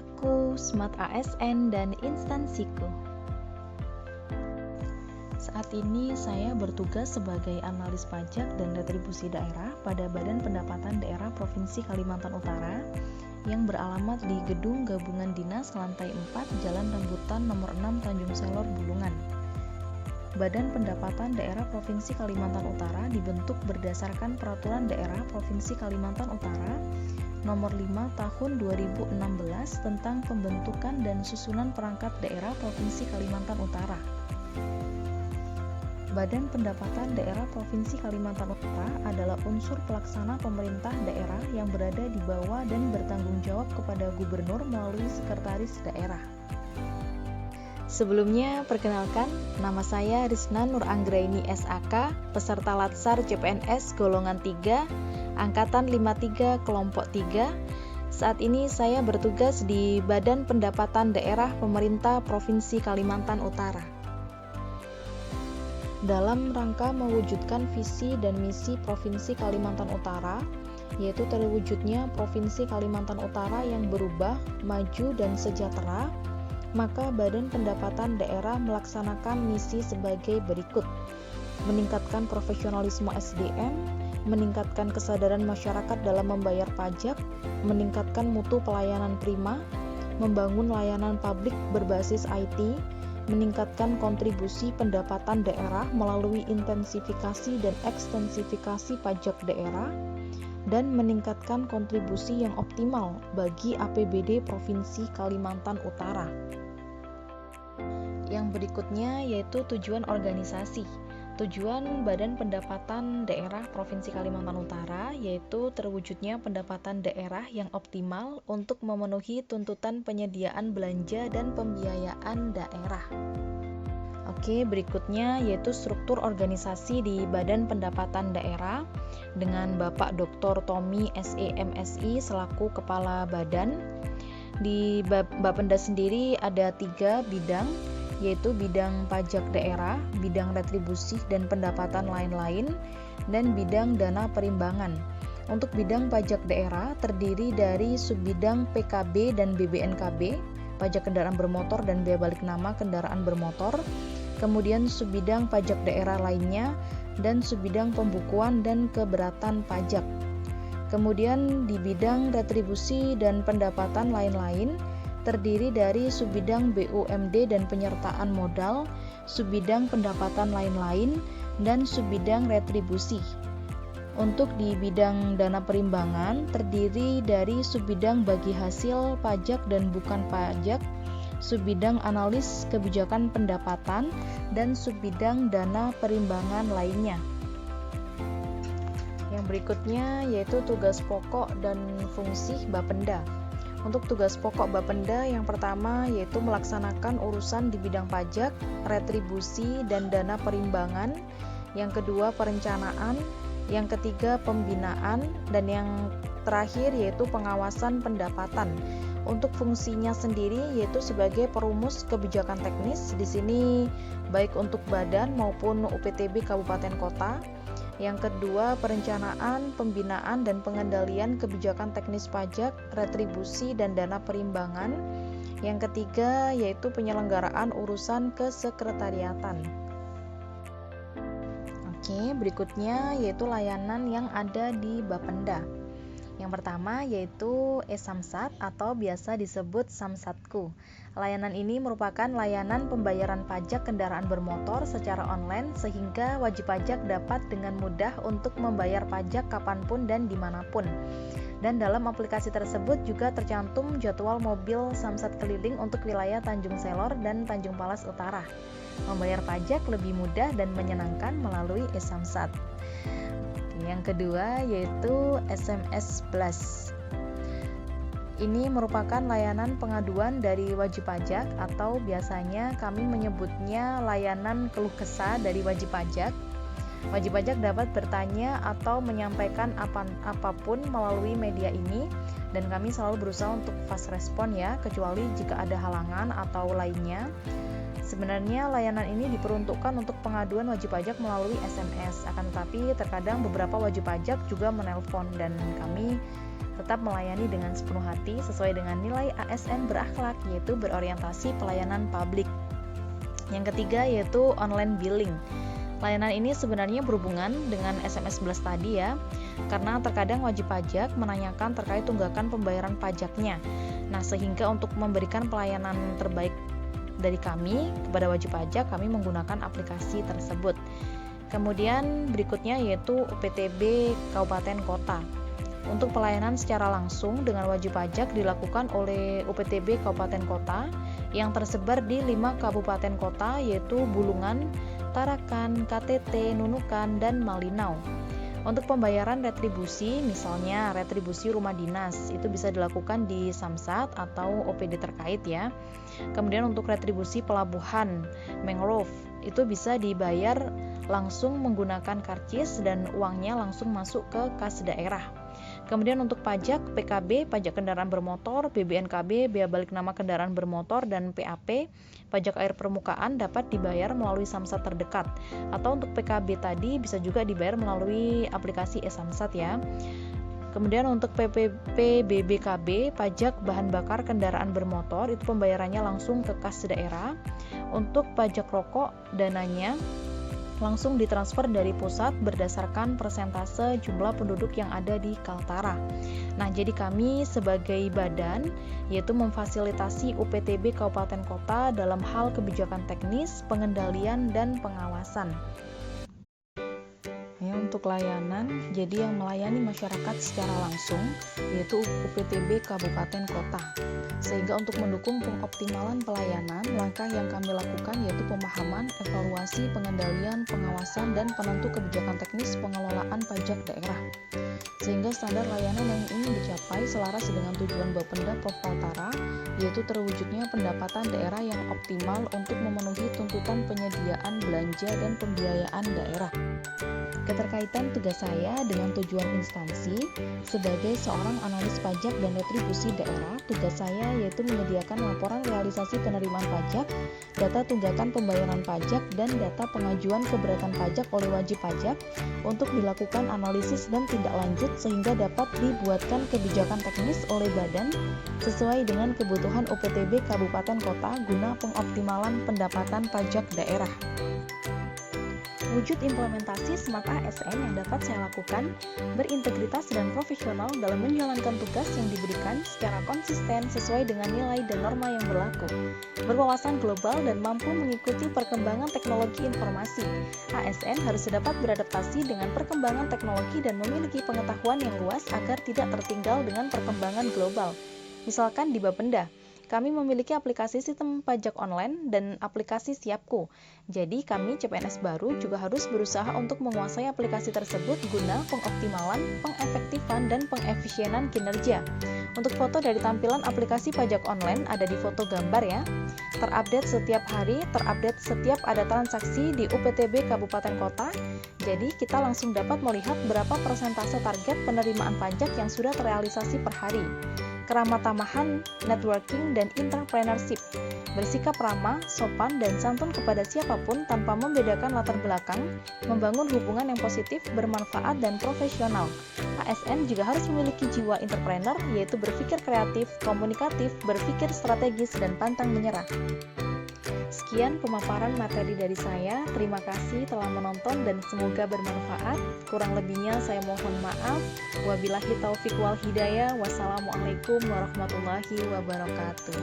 aku, Smart ASN, dan instansiku. Saat ini saya bertugas sebagai analis pajak dan retribusi daerah pada Badan Pendapatan Daerah Provinsi Kalimantan Utara yang beralamat di Gedung Gabungan Dinas lantai 4 Jalan Rambutan nomor 6 Tanjung Selor, Bulungan. Badan Pendapatan Daerah Provinsi Kalimantan Utara dibentuk berdasarkan Peraturan Daerah Provinsi Kalimantan Utara Nomor 5 Tahun 2016 tentang pembentukan dan susunan perangkat daerah Provinsi Kalimantan Utara. Badan Pendapatan Daerah Provinsi Kalimantan Utara adalah unsur pelaksana pemerintah daerah yang berada di bawah dan bertanggung jawab kepada gubernur melalui sekretaris daerah. Sebelumnya, perkenalkan, nama saya Risna Nur Anggraini SAK, peserta Latsar CPNS golongan 3, Angkatan 53 kelompok 3. Saat ini saya bertugas di Badan Pendapatan Daerah Pemerintah Provinsi Kalimantan Utara. Dalam rangka mewujudkan visi dan misi Provinsi Kalimantan Utara, yaitu terwujudnya Provinsi Kalimantan Utara yang berubah, maju, dan sejahtera, maka Badan Pendapatan Daerah melaksanakan misi sebagai berikut: meningkatkan profesionalisme SDM, meningkatkan kesadaran masyarakat dalam membayar pajak, meningkatkan mutu pelayanan prima, membangun layanan publik berbasis IT, meningkatkan kontribusi pendapatan daerah melalui intensifikasi dan ekstensifikasi pajak daerah, dan meningkatkan kontribusi yang optimal bagi APBD Provinsi Kalimantan Utara. Yang berikutnya yaitu tujuan organisasi. Tujuan Badan Pendapatan Daerah Provinsi Kalimantan Utara yaitu terwujudnya pendapatan daerah yang optimal untuk memenuhi tuntutan penyediaan belanja dan pembiayaan daerah. Oke, berikutnya yaitu struktur organisasi di Badan Pendapatan Daerah dengan Bapak Dr. Tommy SE MSI selaku Kepala Badan. Di Bapenda sendiri ada 3 bidang, yaitu bidang pajak daerah, bidang retribusi dan pendapatan lain-lain, dan bidang dana perimbangan. Untuk bidang pajak daerah terdiri dari subbidang PKB dan BBNKB, pajak kendaraan bermotor dan bea balik nama kendaraan bermotor, kemudian subbidang pajak daerah lainnya, dan subbidang pembukuan dan keberatan pajak. Kemudian di bidang retribusi dan pendapatan lain-lain, terdiri dari subbidang BUMD dan penyertaan modal, subbidang pendapatan lain-lain, dan subbidang retribusi. Untuk di bidang dana perimbangan, terdiri dari subbidang bagi hasil pajak dan bukan pajak, subbidang analis kebijakan pendapatan, dan subbidang dana perimbangan lainnya. Yang berikutnya yaitu tugas pokok dan fungsi Bapenda. Untuk tugas pokok Bapenda yang pertama yaitu melaksanakan urusan di bidang pajak, retribusi, dan dana perimbangan. Yang kedua perencanaan, yang ketiga pembinaan, dan yang terakhir yaitu pengawasan pendapatan. Untuk fungsinya sendiri yaitu sebagai perumus kebijakan teknis, di sini baik untuk badan maupun UPTB kabupaten kota. Yang kedua, perencanaan, pembinaan, dan pengendalian kebijakan teknis pajak, retribusi, dan dana perimbangan. Yang ketiga, yaitu penyelenggaraan urusan kesekretariatan. Oke, berikutnya yaitu layanan yang ada di Bapenda. Yang pertama yaitu e-Samsat atau biasa disebut Samsatku. Layanan ini merupakan layanan pembayaran pajak kendaraan bermotor secara online sehingga wajib pajak dapat dengan mudah untuk membayar pajak kapanpun dan dimanapun. Dan dalam aplikasi tersebut juga tercantum jadwal mobil Samsat keliling untuk wilayah Tanjung Selor dan Tanjung Palas Utara. Membayar pajak lebih mudah dan menyenangkan melalui e-Samsat. Yang kedua yaitu SMS Plus. Ini merupakan layanan pengaduan dari wajib pajak atau biasanya kami menyebutnya layanan keluh kesah dari wajib pajak. Wajib pajak dapat bertanya atau menyampaikan apapun melalui media ini dan kami selalu berusaha untuk fast respon ya, kecuali jika ada halangan atau lainnya. Sebenarnya layanan ini diperuntukkan untuk pengaduan wajib pajak melalui SMS, akan tetapi terkadang beberapa wajib pajak juga menelpon dan kami tetap melayani dengan sepenuh hati sesuai dengan nilai ASN berakhlak, yaitu berorientasi pelayanan publik. Yang ketiga yaitu online billing. Layanan ini sebenarnya berhubungan dengan SMS 11 tadi ya, karena terkadang wajib pajak menanyakan terkait tunggakan pembayaran pajaknya. Nah, sehingga untuk memberikan pelayanan terbaik dari kami kepada wajib pajak, kami menggunakan aplikasi tersebut. Kemudian berikutnya yaitu UPTB Kabupaten Kota. Untuk pelayanan secara langsung dengan wajib pajak dilakukan oleh UPTB Kabupaten Kota yang tersebar di 5 kabupaten kota yaitu Bulungan, Tarakan, KTT, Nunukan, dan Malinau. Untuk pembayaran retribusi, misalnya retribusi rumah dinas, itu bisa dilakukan di Samsat atau OPD terkait ya. Kemudian untuk retribusi pelabuhan, mangrove, itu bisa dibayar langsung menggunakan karcis dan uangnya langsung masuk ke kas daerah. Kemudian untuk pajak PKB, pajak kendaraan bermotor, BBNKB, bea balik nama kendaraan bermotor, dan PAP, pajak air permukaan dapat dibayar melalui Samsat terdekat. Atau untuk PKB tadi bisa juga dibayar melalui aplikasi e-Samsat ya. Kemudian untuk PPP BBKB, pajak bahan bakar kendaraan bermotor, itu pembayarannya langsung ke kas daerah. Untuk pajak rokok, dananya langsung ditransfer dari pusat berdasarkan persentase jumlah penduduk yang ada di Kaltara. Nah, jadi kami sebagai badan yaitu memfasilitasi UPTB Kabupaten Kota dalam hal kebijakan teknis, pengendalian, dan pengawasan. Ya, untuk layanan, jadi yang melayani masyarakat secara langsung yaitu UPTB Kabupaten Kota. Sehingga untuk mendukung pengoptimalan pelayanan, langkah yang kami lakukan yaitu pemahaman, evaluasi, pengendalian, pengawasan, dan penentu kebijakan teknis pengelolaan pajak daerah. Sehingga standar layanan yang ingin dicapai selaras dengan tujuan Bapenda Prof. Kaltara, yaitu terwujudnya pendapatan daerah yang optimal untuk memenuhi tuntutan penyediaan belanja dan pembiayaan daerah. Keterkaitan tugas saya dengan tujuan instansi sebagai seorang analis pajak dan retribusi daerah, tugas saya yaitu menyediakan laporan realisasi penerimaan pajak, data tunggakan pembayaran pajak, dan data pengajuan keberatan pajak oleh wajib pajak untuk dilakukan analisis dan tindak lanjut sehingga dapat dibuatkan kebijakan teknis oleh badan sesuai dengan kebutuhan UPTB Kabupaten Kota guna pengoptimalan pendapatan pajak daerah. Wujud implementasi Smart ASN yang dapat saya lakukan berintegritas dan profesional dalam menjalankan tugas yang diberikan secara konsisten sesuai dengan nilai dan norma yang berlaku, berwawasan global dan mampu mengikuti perkembangan teknologi informasi. ASN harus dapat beradaptasi dengan perkembangan teknologi dan memiliki pengetahuan yang luas agar tidak tertinggal dengan perkembangan global. Misalkan di Bapenda, kami memiliki aplikasi sistem pajak online dan aplikasi Siapku. Jadi kami CPNS baru juga harus berusaha untuk menguasai aplikasi tersebut guna pengoptimalan, pengefektifan, dan pengefisienan kinerja. Untuk foto dari tampilan aplikasi pajak online ada di foto gambar ya. Terupdate setiap hari, terupdate setiap ada transaksi di UPTB Kabupaten Kota. Jadi kita langsung dapat melihat berapa persentase target penerimaan pajak yang sudah terrealisasi per hari. Keramah tamahan, networking, dan entrepreneurship. Bersikap ramah, sopan, dan santun kepada siapapun tanpa membedakan latar belakang, membangun hubungan yang positif, bermanfaat, dan profesional. ASN juga harus memiliki jiwa entrepreneur, yaitu berpikir kreatif, komunikatif, berpikir strategis, dan pantang menyerah. Sekian pemaparan materi dari saya. Terima kasih telah menonton dan semoga bermanfaat. Kurang lebihnya saya mohon maaf. Wabillahi taufik wal hidayah. Wassalamualaikum warahmatullahi wabarakatuh.